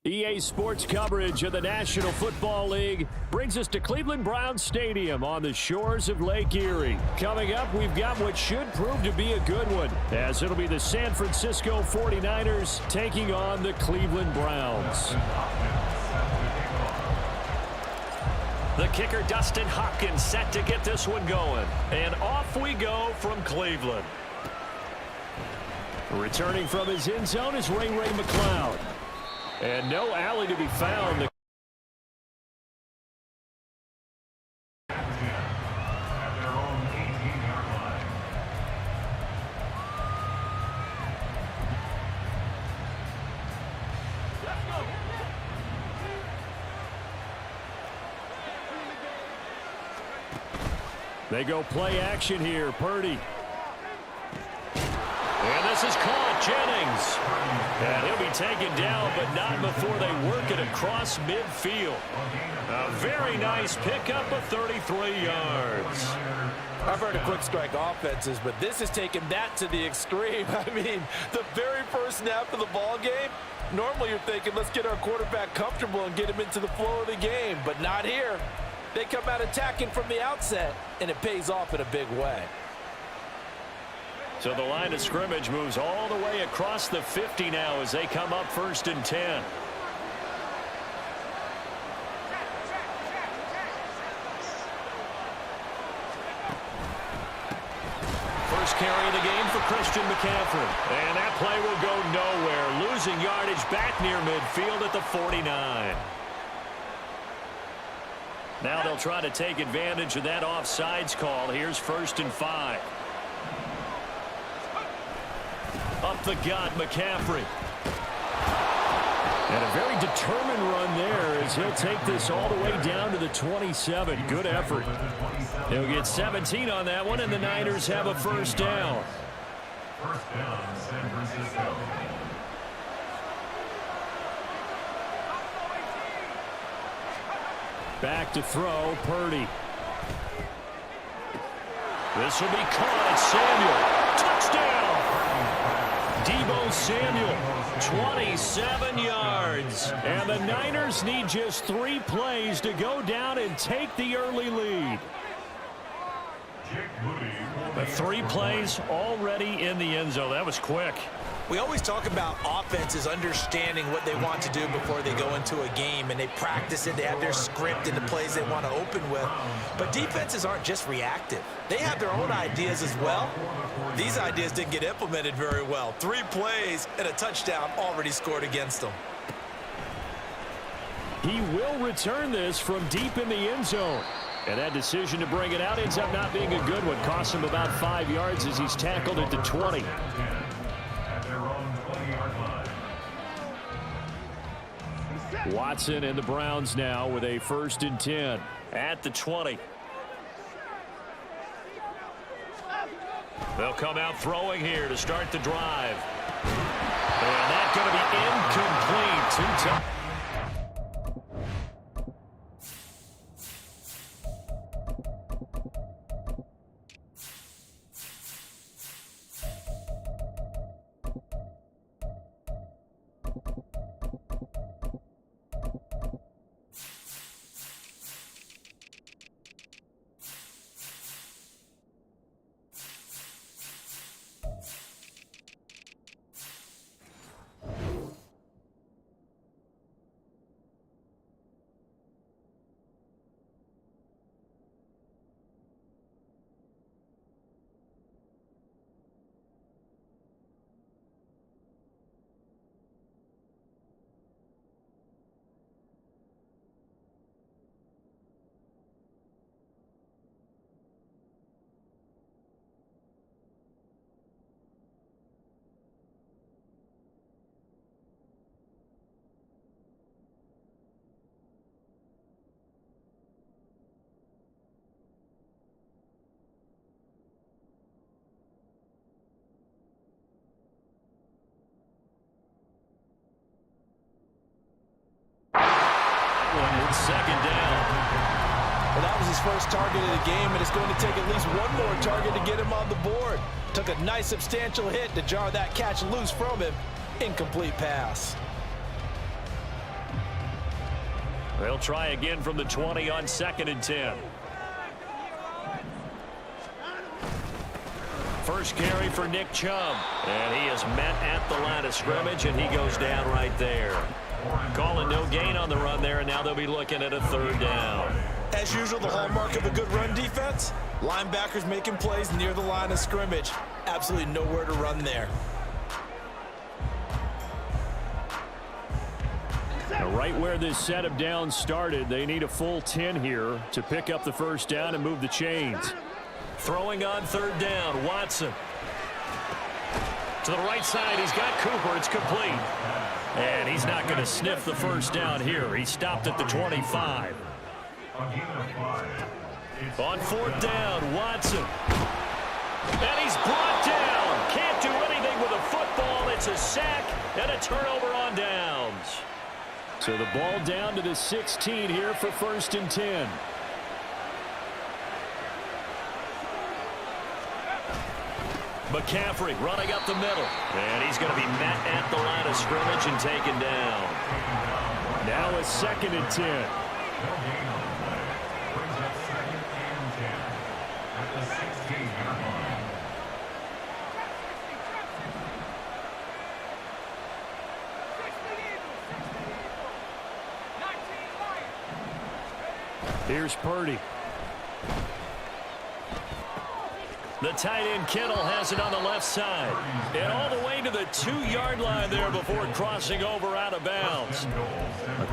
EA Sports coverage of the National Football League brings us to Cleveland Browns Stadium on the shores of Lake Erie. Coming up, we've got what should prove to be a good one, as it'll be the San Francisco 49ers taking on the Cleveland Browns. The kicker, Dustin Hopkins, set to get this one going. And off we go from Cleveland. Returning from his end zone is Ray McCloud. And no alley to be found. They go play action here. Purdy. And This is caught. Jennings. And he'll be taken down, but not before they work it across midfield. A very nice pickup of 33 yards. I've heard of quick strike offenses, but this is taking that to the extreme. I mean, the very first snap of the ball game, normally you're thinking, let's get our quarterback comfortable and get him into the flow of the game, but not here. They come out attacking from the outset, and it pays off in a big way. So the line of scrimmage moves all the way across the 50 now as they come up 1st and 10. First carry of the game for Christian McCaffrey. And that play will go nowhere. Losing yardage back near midfield at the 49. Now they'll try to take advantage of that offsides call. Here's 1st and 5. Up the gut, McCaffrey. And a very determined run there as he'll take this all the way down to the 27. Good effort. He'll get 17 on that one, and the Niners have a first down. First down, San Francisco. Back to throw, Purdy. This will be caught. Samuel. Touchdown. Deebo Samuel, 27 yards. And the Niners need just 3 plays to go down and take the early lead. The 3 plays already in the end zone. That was quick. We always talk about offenses understanding what they want to do before they go into a game, and they practice it. They have their script and the plays they want to open with. But defenses aren't just reactive. They have their own ideas as well. These ideas didn't get implemented very well. 3 plays and a touchdown already scored against them. He will return this from deep in the end zone. And that decision to bring it out ends up not being a good one. Costs him about 5 yards as he's tackled at the 20. Watson and the Browns now with a 1st and 10. At the 20. They'll come out throwing here to start the drive. And that's going to be incomplete. 2 times. Second down. Well, that was his first target of the game, and it's going to take at least one more target to get him on the board. Took a nice substantial hit to jar that catch loose from him. Incomplete pass. They'll try again from the 20 on 2nd and 10. First carry for Nick Chubb. And he is met at the line of scrimmage, and he goes down right there. Calling no gain on the run there, and now they'll be looking at a 3rd down. As usual, the hallmark of a good run defense, linebackers making plays near the line of scrimmage. Absolutely nowhere to run there. Now, right where this set of downs started, they need a full 10 here to pick up the first down and move the chains. Throwing on 3rd down, Watson. To the right side, he's got Cooper. It's complete. And he's not going to sniff the first down here. He stopped at the 25. On 4th down, Watson. And he's brought down. Can't do anything with a It's a sack and a turnover on downs. So the ball down to the 16 here for 1st and 10. McCaffrey running up the middle. And he's going to be met at the line of scrimmage and taken down. Now a 2nd and 10. Brings up 2nd and 10 at the 16-yard line. Here's Purdy. The tight end Kittle has it on the left side. And all the way to the 2-yard line there before crossing over out of bounds.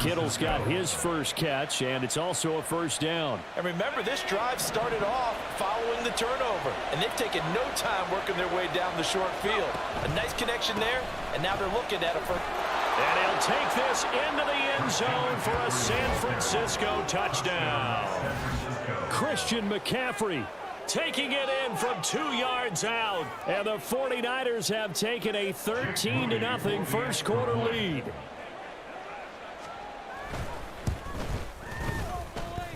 Kittle's got his first catch, and it's also a 1st down. And remember, this drive started off following the turnover, and they've taken no time working their way down the short field. A nice connection there, and now they're looking at it for... And he'll take this into the end zone for a San Francisco touchdown. Christian McCaffrey Taking it in from 2 yards out. And the 49ers have taken a 13-0 first quarter lead.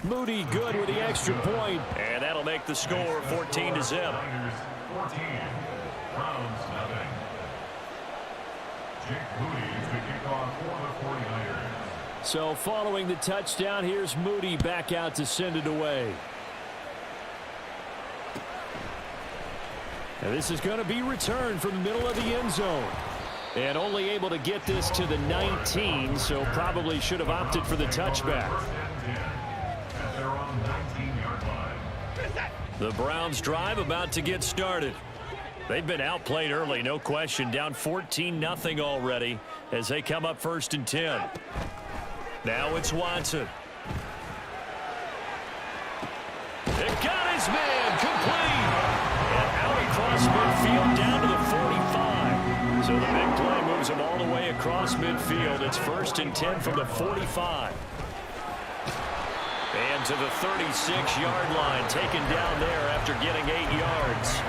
Moody good with the extra point. And that'll make the score 14-0. 14. Browns nothing. Jake Moody to kick off for the 49ers. So following the touchdown, here's Moody back out to send it away. And this is going to be returned from the middle of the end zone. And only able to get this to the 19, so probably should have opted for the touchback. The Browns drive about to get started. They've been outplayed early, no question. Down 14-0 already as they come up 1st and 10. Now it's Watson. It got his man complete. And out across midfield down to the 45. So the big play moves him all the way across midfield. It's 1st and 10 from the 45. And to the 36-yard line, taken down there after getting 8 yards.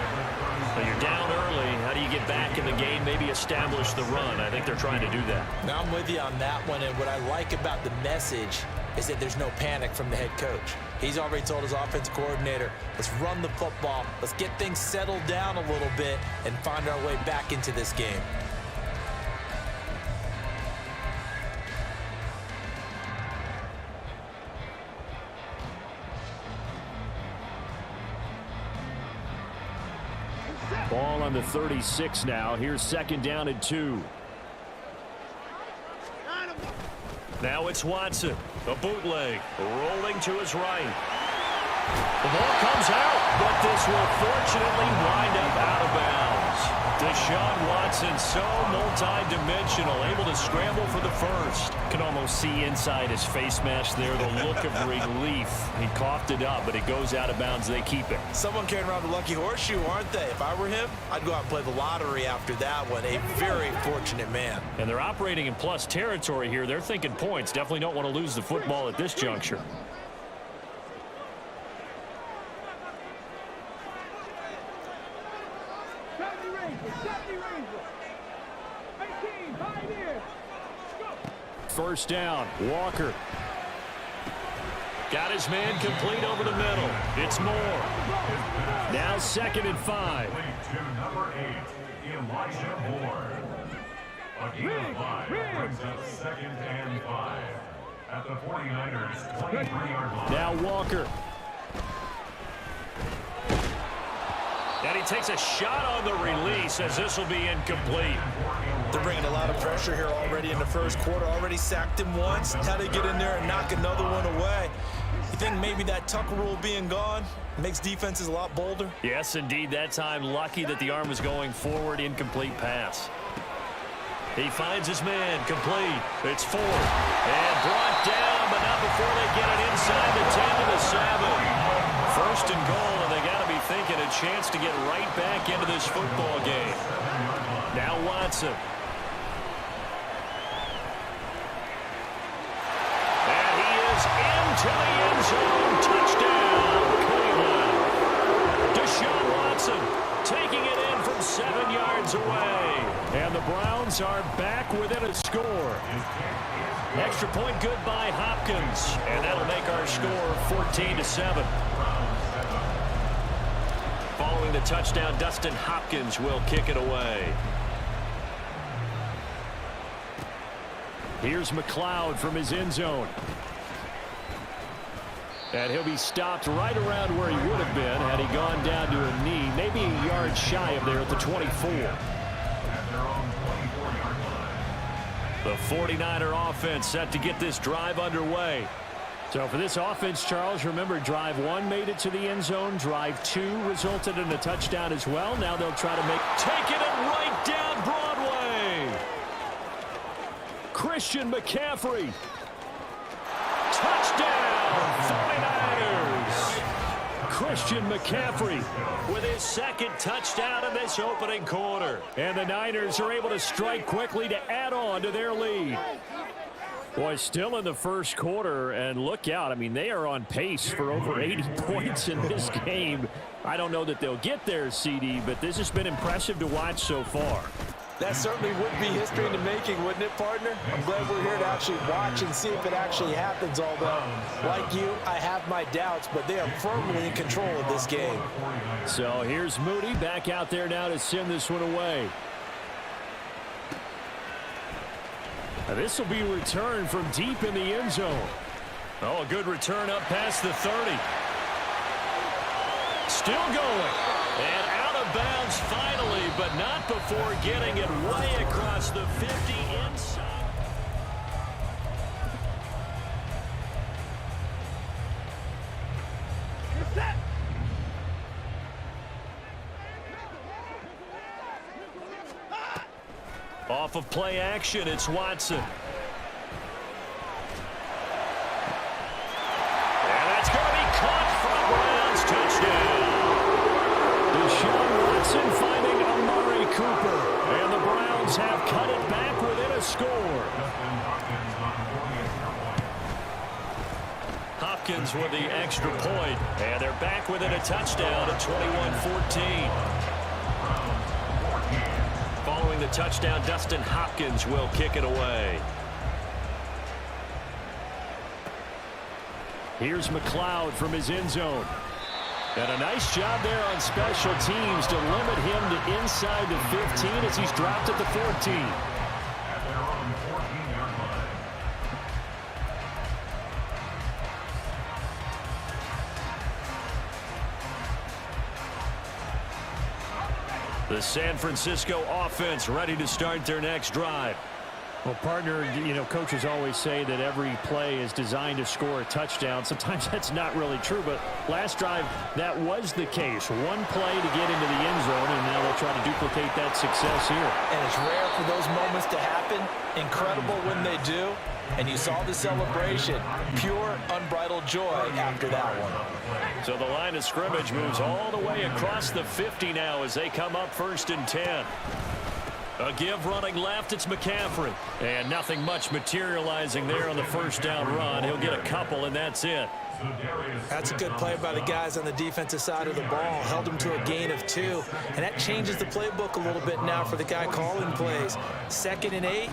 So you're down early. How do you get back in the game, maybe establish the run? I think they're trying to do that. Now I'm with you on that one, and what I like about the message is that there's no panic from the head coach. He's already told his offensive coordinator, let's run the football, let's get things settled down a little bit and find our way back into this game. Ball on the 36 now. Here's 2nd down and 2. Now it's Watson. A bootleg. Rolling to his right. The ball comes out, but this will fortunately wind up out of bounds. Deshaun Watson, so multi-dimensional, able to scramble for the first. Can almost see inside his face mask there, the look of relief. He coughed it up, but it goes out of bounds. They keep it. Someone carrying around the lucky horseshoe, aren't they? If I were him, I'd go out and play the lottery after that one. A very fortunate man. And they're operating in plus territory here. They're thinking points. Definitely don't want to lose the football at this juncture. First down, Walker. Got his man complete over the middle. It's Moore. Now 2nd and 5. To number 8, Elijah Moore. A gain of 5 brings up 2nd and 5 at the 49ers 23-yard line. Now Walker. And he takes a shot on the release as this will be incomplete. They're bringing a lot of pressure here already in the first quarter. Already sacked him once. Now they get in there and knock another one away. You think maybe that Tucker rule being gone makes defenses a lot bolder? Yes, indeed. That time, lucky that the arm was going forward. Incomplete pass. He finds his man complete. It's Ford. And brought down, but not before they get it inside the 10 to the 7. 1st and goal, and they got to be thinking a chance to get right back into this football game. Now Watson. And he is into the end zone. Touchdown, Cleveland. Deshaun Watson taking it in from 7 yards away. And the Browns are back within a score. Extra point good by Hopkins. And that'll make our score 14-7. Following the touchdown, Dustin Hopkins will kick it away. Here's McLeod from his end zone. And he'll be stopped right around where he would have been had he gone down to a knee, maybe a yard shy of there at the 24. The 49er offense set to get this drive underway. So for this offense, Charles, remember drive 1 made it to the end zone. Drive 2 resulted in a touchdown as well. Now they'll try to taking it right down Broadway. Christian McCaffrey. Touchdown, 49ers. Christian McCaffrey with his second touchdown in this opening quarter. And the Niners are able to strike quickly to add on to their lead. Boy, still in the first quarter, and look out. I mean, they are on pace for over 80 points in this game. I don't know that they'll get there, CD, but this has been impressive to watch so far. That certainly would be history in the making, wouldn't it, partner? I'm glad we're here to actually watch and see if it actually happens, although, like you, I have my doubts, but they are firmly in control of this game. So here's Moody back out there now to send this one away. Now this will be returned from deep in the end zone. Oh, a good return up past the 30. Still going. And out of bounds finally, but not before getting it way across the 50 inside. You're set. Off of play action, it's Watson. And that's going to be caught for a Browns touchdown. Deshaun Watson finding Amari Cooper. And the Browns have cut it back within a score. Hopkins with the extra point. And they're back within a touchdown at 21-14. Following the touchdown, Dustin Hopkins will kick it away. Here's McLeod from his end zone. And a nice job there on special teams to limit him to inside the 15 as he's dropped at the 14. The San Francisco offense ready to start their next drive. Well, partner, you know, coaches always say that every play is designed to score a touchdown. Sometimes that's not really true, but last drive, that was the case. One play to get into the end zone, and now they'll try to duplicate that success here. And it's rare for those moments to happen. Incredible when they do. And you saw the celebration. Pure, unbridled joy after that one. So the line of scrimmage moves all the way across the 50 now as they come up 1st and 10. A give running left, it's McCaffrey. And nothing much materializing there on the first down run. He'll get a couple, and that's it. That's a good play by the guys on the defensive side of the ball. Held them to a gain of 2. And that changes the playbook a little bit now for the guy calling plays. 2nd and 8.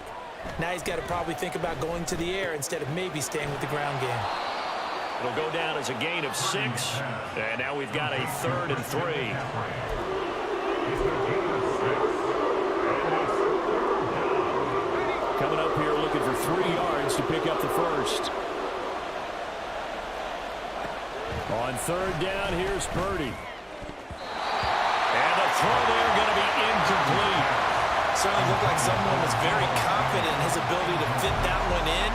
Now he's got to probably think about going to the air instead of maybe staying with the ground game. It'll go down as a gain of 6. And now we've got a 3rd and 3. Coming up here looking for 3 yards to pick up the first. On 3rd down, here's Purdy. And the throw there going to be incomplete. Certainly looked like someone was very confident in his ability to fit that one in.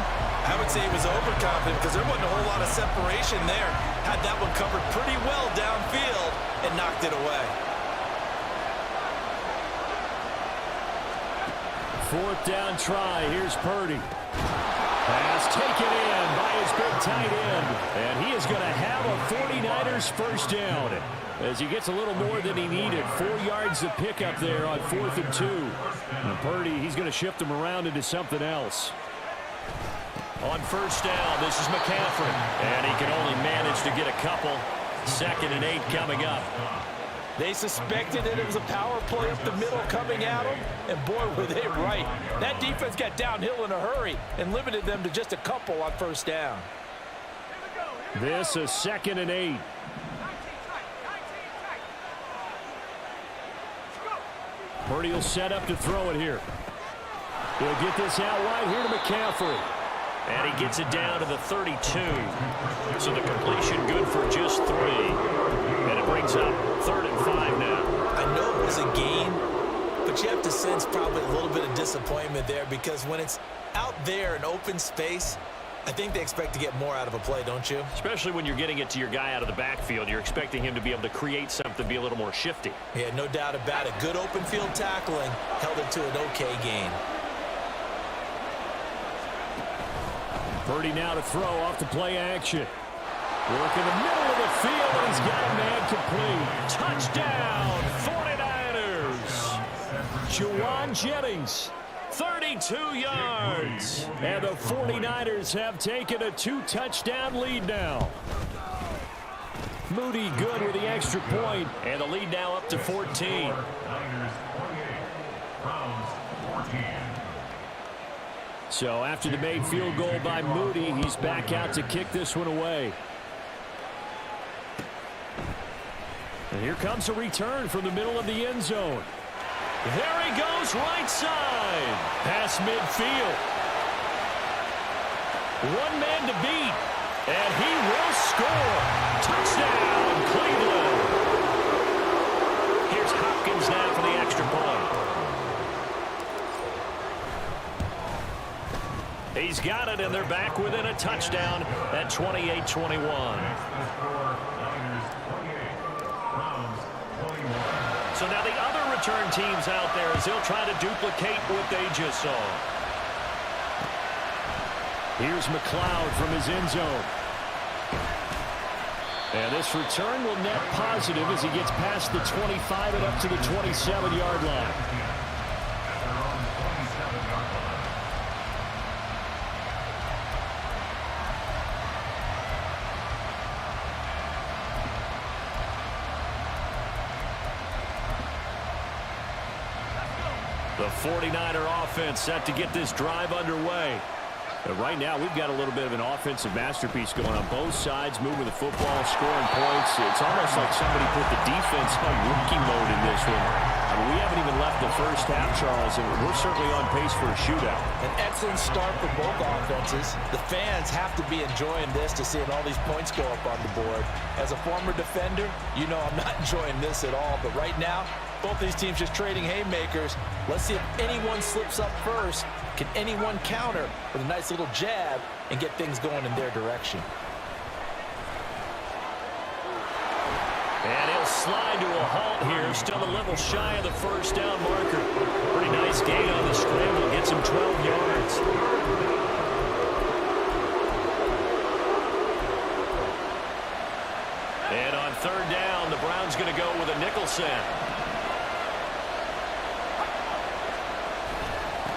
I would say he was overconfident because there wasn't a whole lot of separation there. Had that one covered pretty well downfield and knocked it away. 4th down try. Here's Purdy. Pass taken in by his big tight end. And he is going to have a 49ers first down as he gets a little more than he needed. 4 yards to pick up there on 4th and 2. And Purdy, he's going to shift him around into something else. On 1st down, this is McCaffrey. And he can only manage to get a couple. 2nd and 8 coming up. They suspected that it was a power play up the middle coming at them, and boy, were they right. That defense got downhill in a hurry and limited them to just a couple on first down. This is 2nd and 8. Purdy will set up to throw it here. He'll get this out wide here to McCaffrey. And he gets it down to the 32. So the completion good for just 3. And it brings up 3rd and 5 now. I know it was a gain, but you have to sense probably a little bit of disappointment there, because when it's out there in open space, I think they expect to get more out of a play, don't you? Especially when you're getting it to your guy out of the backfield. You're expecting him to be able to create something, be a little more shifty. Yeah, no doubt about it. Good open field tackling held it to an okay gain. Purdy now to throw off the play action. Work in the middle of the field, and he's got a man complete. Touchdown, 49ers. Juwan Jennings, 32 yards. and the 49ers have taken a 2-touchdown lead now. Moody good with the extra point. And the lead now up to 14. Niners 28, Browns 14. So after the made field goal by Moody, he's back out to kick this one away. And here comes a return from the middle of the end zone. There he goes, right side. Past midfield. One man to beat. And he will score. Touchdown, Cleveland. Here's Hopkins now for the extra point. He's got it, and they're back within a touchdown at 28-21. So now the other return teams out there as they'll try to duplicate what they just saw. Here's McLeod from his end zone. And this return will net positive as he gets past the 25 and up to the 27-yard line. The 49er offense set to get this drive underway. But right now, we've got a little bit of an offensive masterpiece going on both sides, moving the football, scoring points. It's almost like somebody put the defense on rookie mode in this one. I mean, we haven't even left the first half, Charles, and we're certainly on pace for a shootout. An excellent start for both offenses. The fans have to be enjoying this to seeing all these points go up on the board. As a former defender, you know I'm not enjoying this at all. But right now, both these teams just trading haymakers. Let's see if anyone slips up first. Can anyone counter with a nice little jab and get things going in their direction? And he'll slide to a halt here. Still a level shy of the first down marker. Pretty nice gain on the scramble. Gets him 12 yards. And on third down, the Browns going to go with a nickel set.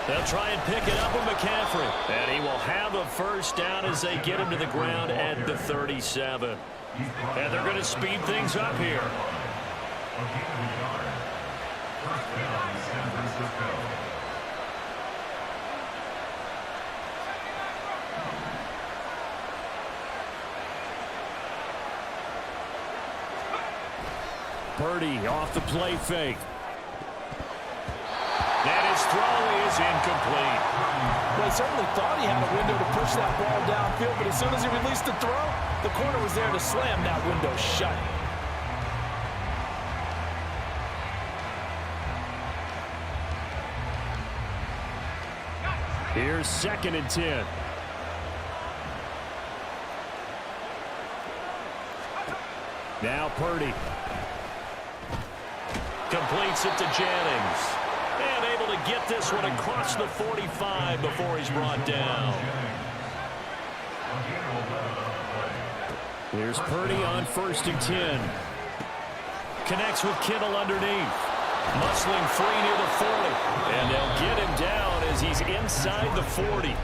They'll try and pick it up with McCaffrey. And he will have a first down as they get him to the ground at the 37. And they're going to speed things up here. Purdy off the play fake. And his throw is incomplete. Well, he certainly thought he had a window to push that ball downfield, but as soon as he released the throw, the corner was there to slam that window shut. Here's 2nd and 10. Now Purdy. Completes it to Jennings. And able to get this one across the 45 before he's brought down. Here's Purdy on 1st and 10. Connects with Kittle underneath. Muscling free near the 40. And they'll get him down as he's inside the 40.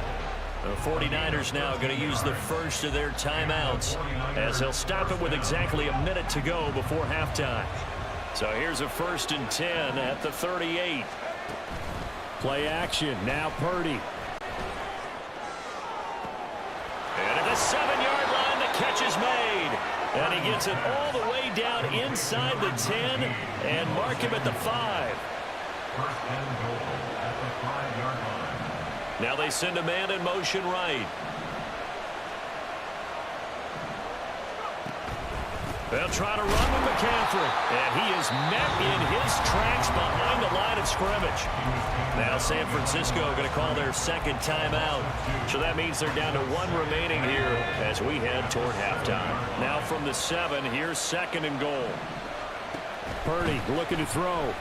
The 49ers now going to use the first of their timeouts as they'll stop it with exactly a minute to go before halftime. So here's a 1st and 10 at the 38. Play action. Now Purdy. And at the 7-yard line, the catch is made. And he gets it all the way down inside the 10 and mark him at the 5. First and goal at the 5-yard line. Now they send a man in motion right. They'll try to run with McCaffrey. And he is met in his tracks behind the line of scrimmage. Now San Francisco going to call their second timeout. So that means they're down to 1 remaining here as we head toward halftime. Now from the 7, here's 2nd and goal. Purdy looking to throw.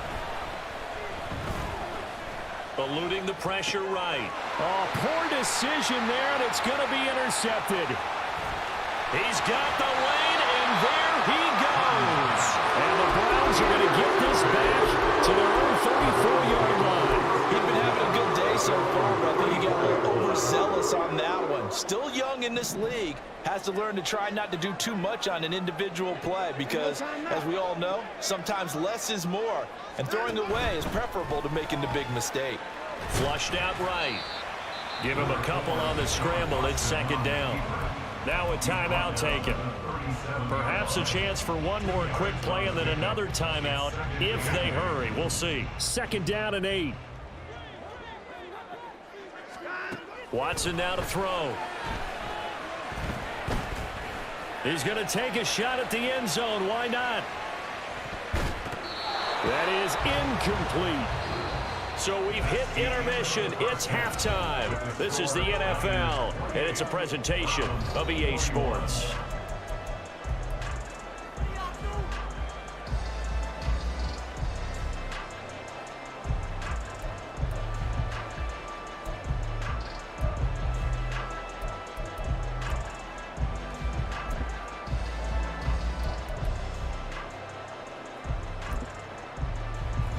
Eluding the pressure right. Oh, poor decision there, and it's going to be intercepted. He's got the lane, and there he goes. And the Browns are going to get this back to their own 34-yard line. He's been having a good day so far, but I think he got a little overzealous on that one. Still young in this league. Has to learn to try not to do too much on an individual play because, as we all know, sometimes less is more. And throwing away is preferable to making the big mistake. Flushed out right. Give him a couple on the scramble. It's 2nd down. Now a timeout taken. Perhaps a chance for one more quick play and then another timeout if they hurry. We'll see. 2nd down and 8. Watson now to throw. He's going to take a shot at the end zone. Why not? That is incomplete. So we've hit intermission. It's halftime. This is the NFL, and it's a presentation of EA Sports.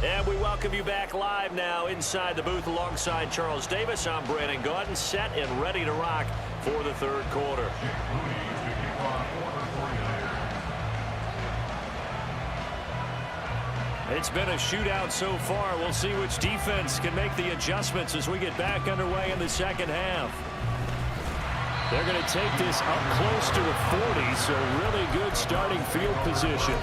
And we welcome you back live now inside the booth alongside Charles Davis. I'm Brandon Gaudin, set and ready to rock for the 3rd quarter. It's been a shootout so far. We'll see which defense can make the adjustments as we get back underway in the 2nd half. They're going to take this up close to the 40, so really good starting field position.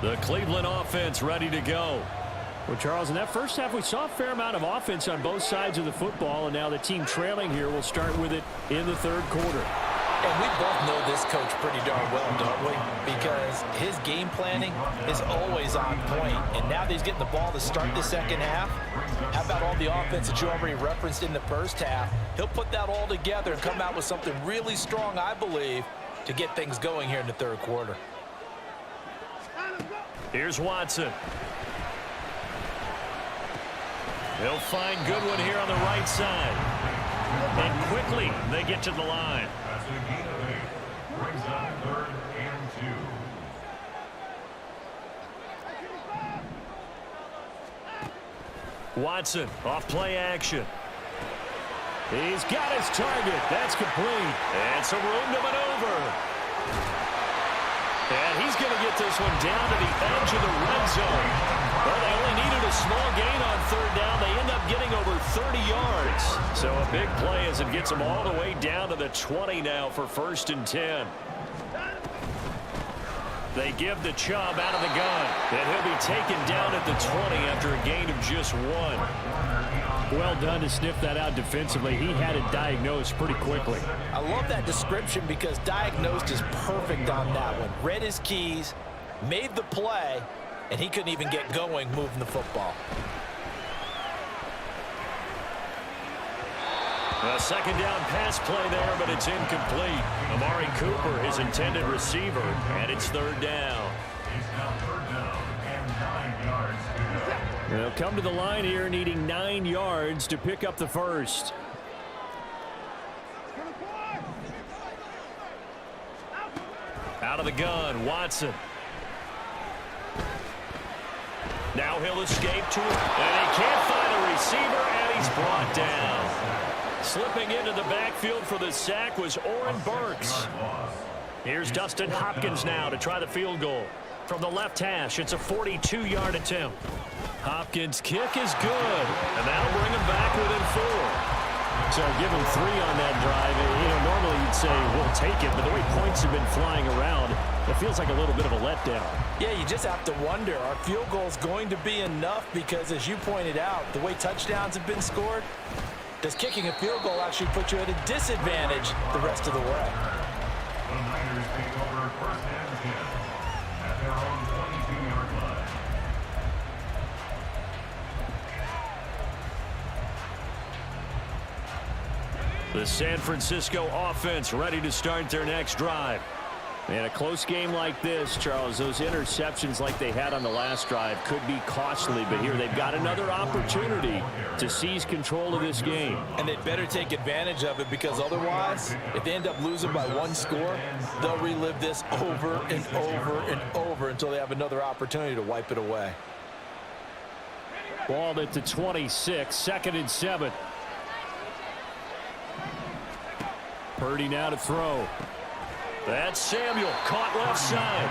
The Cleveland offense ready to go. Well, Charles, in that first half, we saw a fair amount of offense on both sides of the football, and now the team trailing here will start with it in the 3rd quarter. And we both know this coach pretty darn well, don't we? Because his game planning is always on point. And now that he's getting the ball to start the 2nd half, how about all the offense that you already referenced in the first half? He'll put that all together and come out with something really strong, I believe, to get things going here in the 3rd quarter. Here's Watson. They'll find Goodwin here on the right side. And quickly, they get to the line. That's a gain of 8. Brings up 3rd and 2. Watson off play action. He's got his target. That's complete. And some room to maneuver. And he's going to get this one down to the edge of the red zone. Well, they only needed a small gain on 3rd down. They end up getting over 30 yards. So a big play as it gets them all the way down to the 20 now for 1st and 10. They give the Chubb out of the gun. And he'll be taken down at the 20 after a gain of just 1. Well done to sniff that out defensively. He had it diagnosed pretty quickly. I love that description because diagnosed is perfect on that one. Read his keys, made the play, and he couldn't even get going moving the football. A 2nd down pass play there, but it's incomplete. Amari Cooper, his intended receiver, and it's 3rd down. He's now 3rd down and 9 yards to go. They'll come to the line here needing 9 yards to pick up the 1st. Out of the gun, Watson. Now he'll escape to it, and he can't find a receiver, and he's brought down. Slipping into the backfield for the sack was Oren Burks. Here's Dustin Hopkins now to try the field goal. From the left hash, it's a 42-yard attempt. Hopkins' kick is good, and that'll bring him back within 4. So give him 3 on that drive. Normally you'd say we'll take it, but the way points have been flying around, it feels like a little bit of a letdown. Yeah, you just have to wonder, are field goals going to be enough? Because as you pointed out, the way touchdowns have been scored, does kicking a field goal actually put you at a disadvantage the rest of the way? The Niners take over first and 10 at their own 22-yard line. The San Francisco offense ready to start their next drive. And a close game like this, Charles, those interceptions like they had on the last drive could be costly, but here they've got another opportunity to seize control of this game. And they'd better take advantage of it, because otherwise, if they end up losing by 1 score, they'll relive this over and over and over until they have another opportunity to wipe it away. Ball at the 26, 2nd and 7. Purdy now to throw. That's Samuel, caught left side.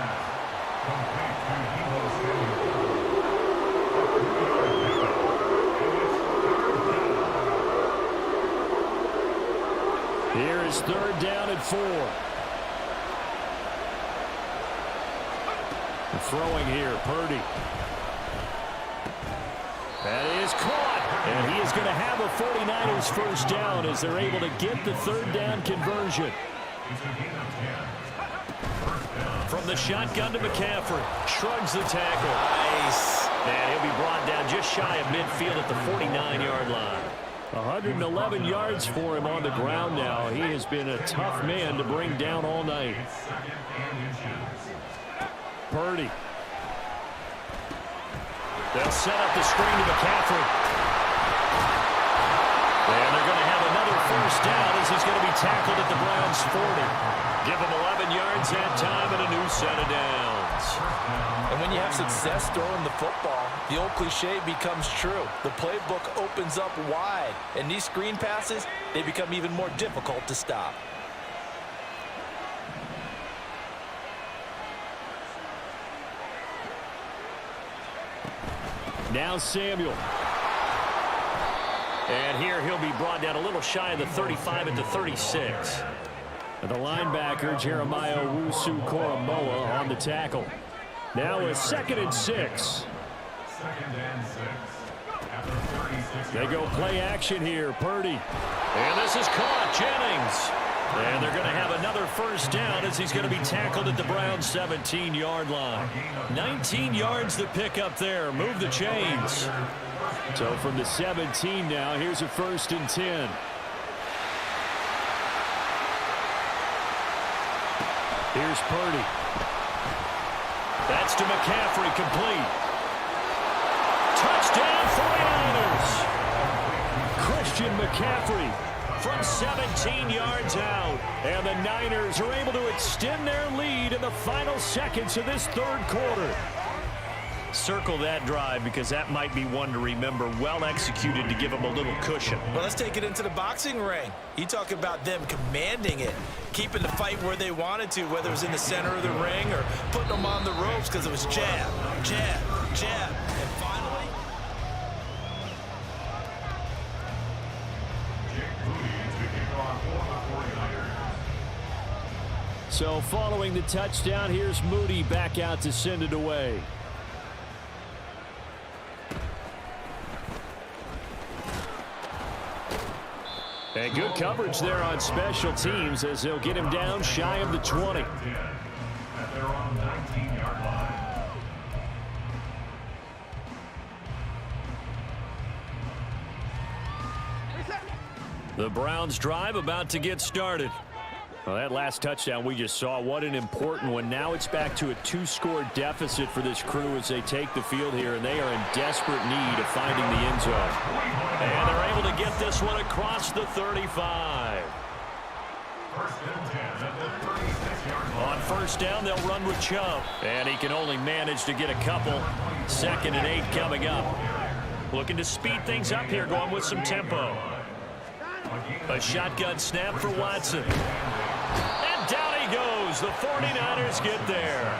Here is 3rd down and 4. The throwing here, Purdy. That is caught, and he is going to have a 49ers first down as they're able to get the 3rd down conversion. From the shotgun to McCaffrey. Shrugs the tackle. Nice. And he'll be brought down just shy of midfield at the 49-yard line. 111 yards for him on the ground now. He has been a tough man to bring down all night. Purdy. They'll set up the screen to McCaffrey. And they're going to have another first down as he's going to be tackled at the Browns' 40. Give him 11 yards that time and a new set of downs. And when you have success throwing the football, the old cliche becomes true. The playbook opens up wide, and these screen passes, they become even more difficult to stop. Now Samuel. And here he'll be brought down a little shy of the 35 at the 36. And the linebacker, Jeremiah Owusu-Koramoah, on the tackle. Now a 2nd and 6. They go play action here. Purdy. And this is caught. Jennings. And they're going to have another first down as he's going to be tackled at the Browns' 17-yard line. 19 yards to pick up there. Move the chains. So from the 17 now, here's a 1st and 10. Here's Purdy. That's to McCaffrey, complete. Touchdown 49ers. Christian McCaffrey from 17 yards out. And the Niners are able to extend their lead in the final seconds of this 3rd quarter. Circle that drive because that might be one to remember. Well executed to give them a little cushion. Well, let's take it into the boxing ring. You talk about them commanding it, keeping the fight where they wanted to, whether it was in the center of the ring or putting them on the ropes, because it was jab, jab, jab. And finally, so following the touchdown, here's Moody back out to send it away. And good coverage there on special teams as they'll get him down shy of the 20. At their own 19-yard line. The Browns drive about to get started. Well, that last touchdown we just saw, what an important one. Now it's back to a 2-score deficit for this crew as they take the field here, and they are in desperate need of finding the end zone. And they're able to get this one across the 35. First and 10 at the 36-yard line. On first down, they'll run with Chubb. And he can only manage to get a couple. 2nd and 8 coming up. Looking to speed things up here, going with some tempo. A shotgun snap for Watson. And down he goes. The 49ers get there.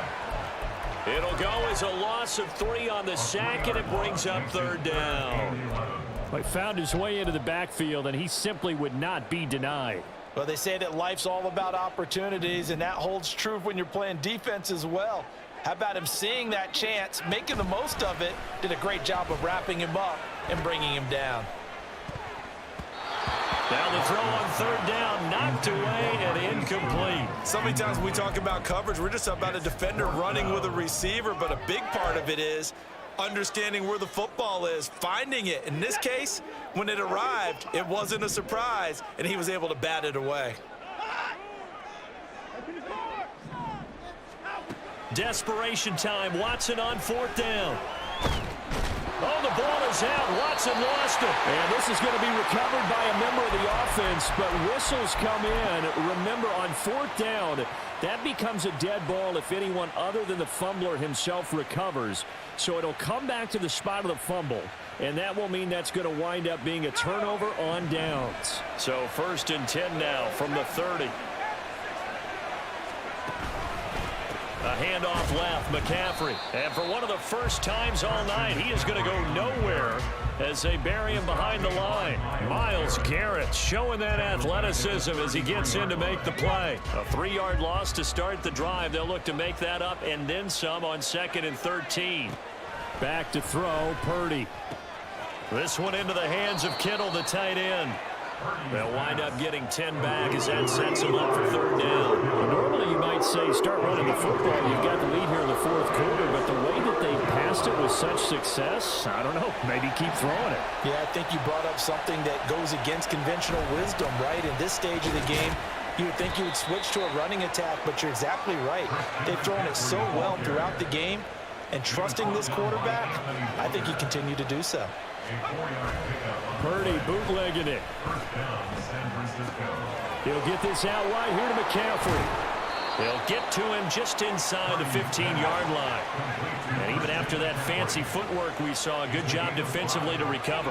It'll go as a loss of 3 on the sack, and it brings up third down. He found his way into the backfield, and he simply would not be denied. Well, they say that life's all about opportunities, and that holds true when you're playing defense as well. How about him seeing that chance, making the most of it, did a great job of wrapping him up and bringing him down. Now the throw on third down, knocked away and incomplete. So many times when we talk about coverage, we're just about a defender running with a receiver, but a big part of it is understanding where the football is, finding it. In this case, when it arrived, it wasn't a surprise, and he was able to bat it away. Desperation time. Watson on fourth down. Oh, the ball is out. Watson lost it. And this is going to be recovered by a member of the offense, but whistles come in. Remember, on fourth down, that becomes a dead ball if anyone other than the fumbler himself recovers. So it'll come back to the spot of the fumble, and that will mean that's going to wind up being a turnover on downs. So 1st and 10 now from the 30. A handoff left, McCaffrey. And for one of the first times all night, he is going to go nowhere as they bury him behind the line. Myles Garrett showing that athleticism as he gets in to make the play. A 3-yard loss to start the drive. They'll look to make that up and then some on 2nd and 13. Back to throw, Purdy. This one into the hands of Kittle, the tight end. They'll wind up getting 10 back as that sets them up for third down. Normally you might say start running the football. You've got the lead here in the fourth quarter, but the way that they passed it with such success, I don't know, maybe keep throwing it. Yeah, I think you brought up something that goes against conventional wisdom, right? In this stage of the game, you would think you would switch to a running attack, but you're exactly right. They've thrown it so well throughout the game, and trusting this quarterback, I think you continue to do so. Purdy bootlegging it. He'll get this out wide here to McCaffrey. They'll get to him just inside the 15-yard line. And even after that fancy footwork we saw, a good job defensively to recover.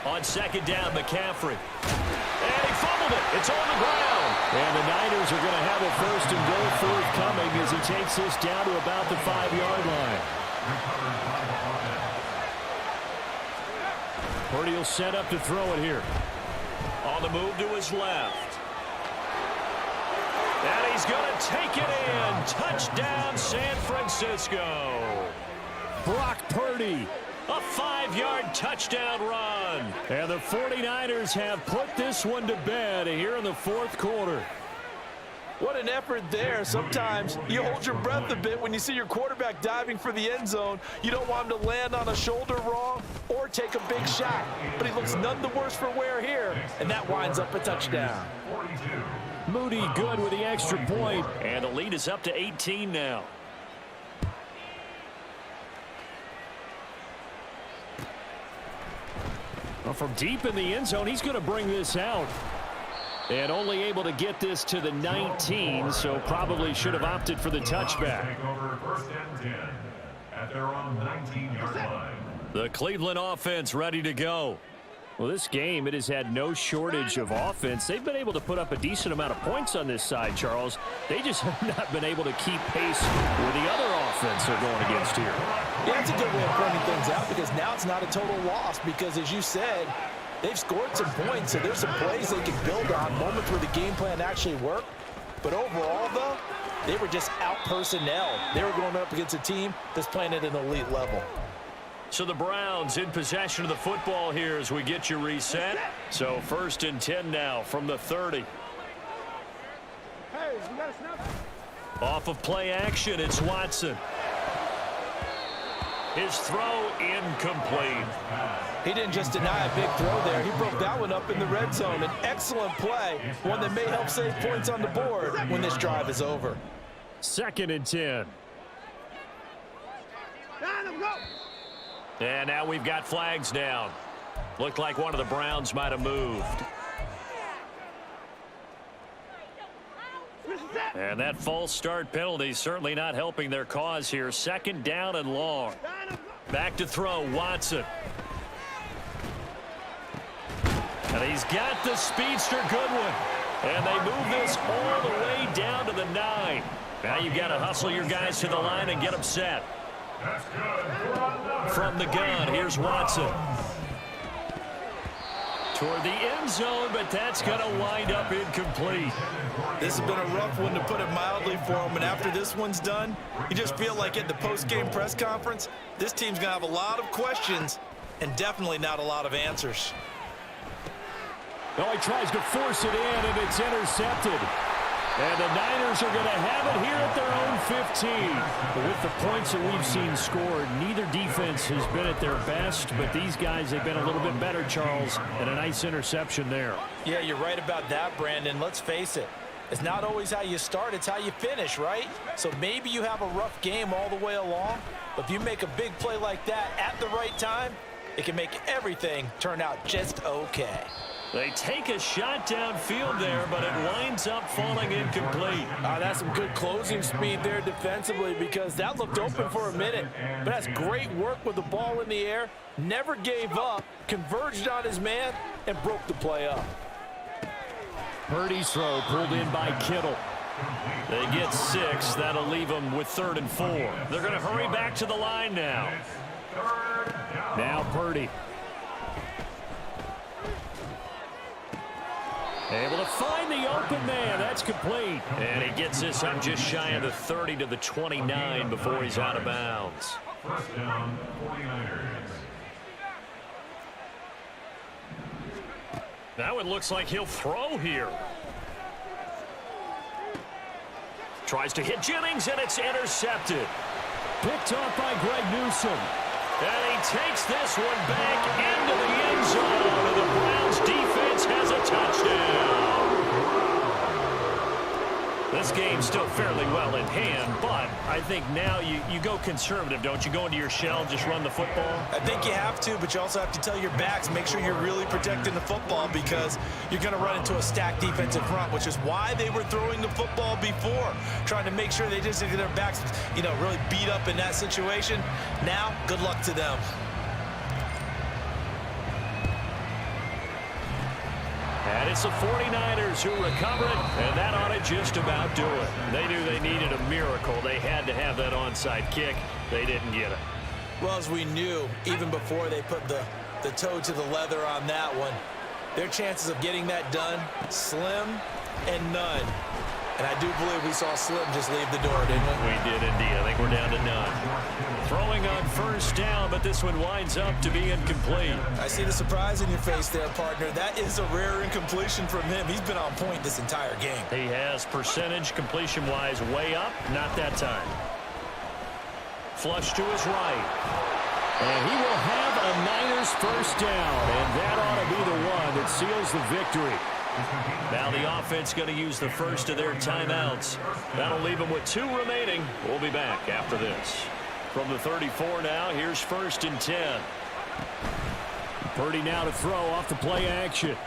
On 2nd down, McCaffrey. And he fumbled it. It's on the ground. And the Niners are going to have a 1st and goal forthcoming as he takes this down to about the 5-yard line. Purdy will set up to throw it here. On the move to his left. And he's going to take it in. Touchdown, San Francisco. Brock Purdy. A 5-yard touchdown run. And the 49ers have put this one to bed here in the fourth quarter. What an effort there. Sometimes you hold your breath a bit when you see your quarterback diving for the end zone. You don't want him to land on a shoulder wrong or take a big shot. But he looks none the worse for wear here, and that winds up a touchdown. Moody good with the extra point. And the lead is up to 18 now. Well, from deep in the end zone, he's going to bring this out. And only able to get this to the 19, so probably should have opted for the touchback. Take over 1st and 10 at their own 19-yard line. The Cleveland offense ready to go. Well, this game, it has had no shortage of offense. They've been able to put up a decent amount of points on this side, Charles. They just have not been able to keep pace with the other offense they're going against here. Yeah, that's a good way of pointing things out because now it's not a total loss because, as you said, they've scored some points, so there's some plays they can build on, moments where the game plan actually worked. But overall, though, they were just out-personnel. They were going up against a team that's playing at an elite level. So the Browns in possession of the football here as we get you reset. So 1st and 10 now from the 30. Hey, we got a snap. Off of play action, it's Watson. His throw incomplete. He didn't just deny a big throw there. He broke that one up in the red zone. An excellent play, one that may help save points on the board when this drive is over. 2nd and 10. And now we've got flags down. Looked like one of the Browns might have moved. And that false start penalty certainly not helping their cause here. Second down and long. Back to throw, Watson. And he's got the speedster Goodwin. And they move this all the way down to the 9. Now you've got to hustle your guys to the line and get them set. From the gun, here's Watson. Toward the end zone, but that's going to wind up incomplete. This has been a rough one, to put it mildly, for him. And after this one's done, you just feel like at the post-game press conference, this team's going to have a lot of questions and definitely not a lot of answers. Oh, he tries to force it in, and it's intercepted. And the Niners are going to have it here at their own 15. But with the points that we've seen scored, neither defense has been at their best, but these guys have been a little bit better, Charles, and a nice interception there. Yeah, you're right about that, Brandon. Let's face it. It's not always how you start, it's how you finish, right? So maybe you have a rough game all the way along, but if you make a big play like that at the right time, it can make everything turn out just okay. They take a shot downfield there, but it winds up falling incomplete. That's some good closing speed there defensively, because that looked open for a minute. But that's great work with the ball in the air. Never gave up, converged on his man, and broke the play up. Purdy's throw pulled in by Kittle. They get 6. That'll leave them with 3rd and 4. They're going to hurry back to the line now. Now Purdy. Able to find the open man. That's complete. And he gets this up just shy of the 30 to the 29 before he's out of bounds. First down, 49ers. Now it looks like he'll throw here. Tries to hit Jennings, and it's intercepted. Picked off by Greg Newsome. And he takes this one back into the end zone. And the Browns defense has a touchdown. This game's still fairly well in hand, but I think now you go conservative, don't you? Go into your shell, just run the football? I think you have to, but you also have to tell your backs, make sure you're really protecting the football, because you're going to run into a stacked defensive front, which is why they were throwing the football before, trying to make sure they just get their backs, really beat up in that situation. Now, good luck to them. And it's the 49ers who recover it, and that ought to just about do it. They knew they needed a miracle. They had to have that onside kick. They didn't get it. Well, as we knew, even before they put the toe to the leather on that one, their chances of getting that done, slim and none. And I do believe we saw Slim just leave the door, didn't we? We did indeed. I think we're down to none. Throwing on first down, but this one winds up to be incomplete. I see the surprise in your face there, partner. That is a rare incompletion from him. He's been on point this entire game. He has percentage completion-wise way up. Not that time. Flush to his right. And he will have a Niners first down, and that ought to be the one that seals the victory. Now the offense going to use the first of their timeouts. That'll leave them with 2 remaining. We'll be back after this. From the 34 now, here's 1st and 10. Purdy now to throw off the play action.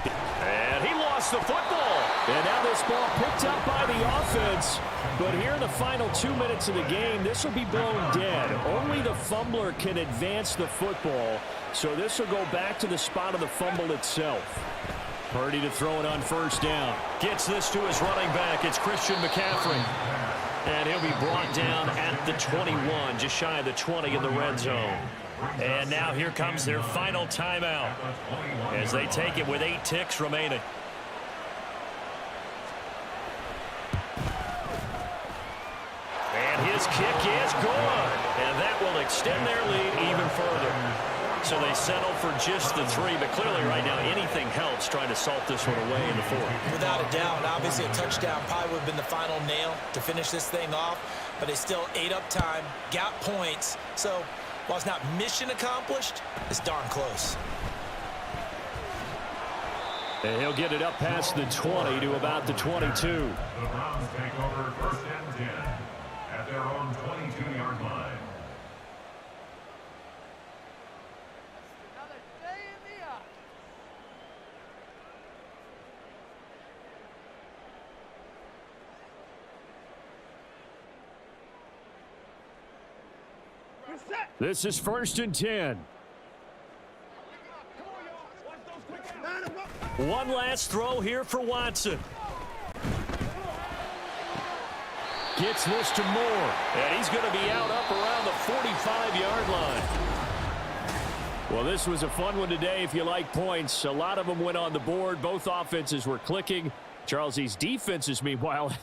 And he lost the football. And now this ball picked up by the offense. But here in the final 2 minutes of the game, this will be blown dead. Only the fumbler can advance the football. So this will go back to the spot of the fumble itself. Purdy to throw it on first down. Gets this to his running back. It's Christian McCaffrey. And he'll be brought down at the 21, just shy of the 20 in the red zone. And now here comes their final timeout as they take it with 8 ticks remaining. And his kick is good. And that will extend their lead even further. So they settle for just the 3, but clearly right now anything helps trying to salt this one away in the 4th. Without a doubt, obviously a touchdown probably would have been the final nail to finish this thing off, but they still ate up time, got points. So while it's not mission accomplished, it's darn close. And he'll get it up past the 20 to about the 22. The Browns take over 1st and 10 at their own 22-yard line. This is 1st and 10. One last throw here for Watson. Gets this to Moore. And he's going to be out up around the 45-yard line. Well, this was a fun one today if you like points. A lot of them went on the board. Both offenses were clicking. Charles, these defenses, meanwhile,